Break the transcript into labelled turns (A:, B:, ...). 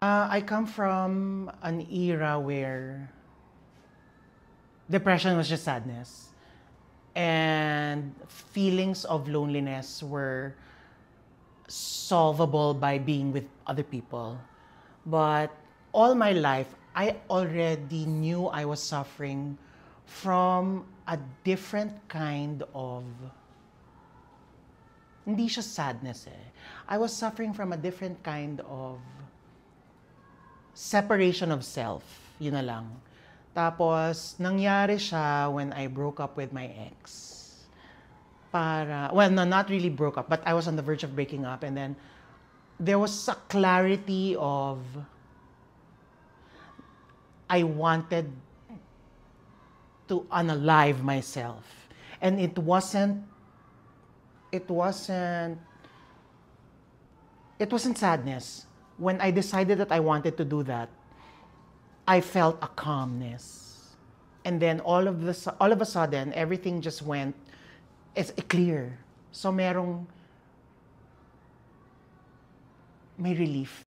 A: I come from an era where depression was just sadness, and feelings of loneliness were solvable by being with other people. But all my life, I already knew I was suffering from a different kind of, hindi siya sadness eh. I was suffering from a different kind of separation of self. Yun na lang. Tapos, nangyari siya when I broke up with my ex. Well, no, not really broke up, but I was on the verge of breaking up. And then, there was a clarity of, I wanted to unalive myself. And it wasn't sadness. When I decided that I wanted to do that, I felt a calmness. And then all of a sudden, everything just went, it's clear. So may relief.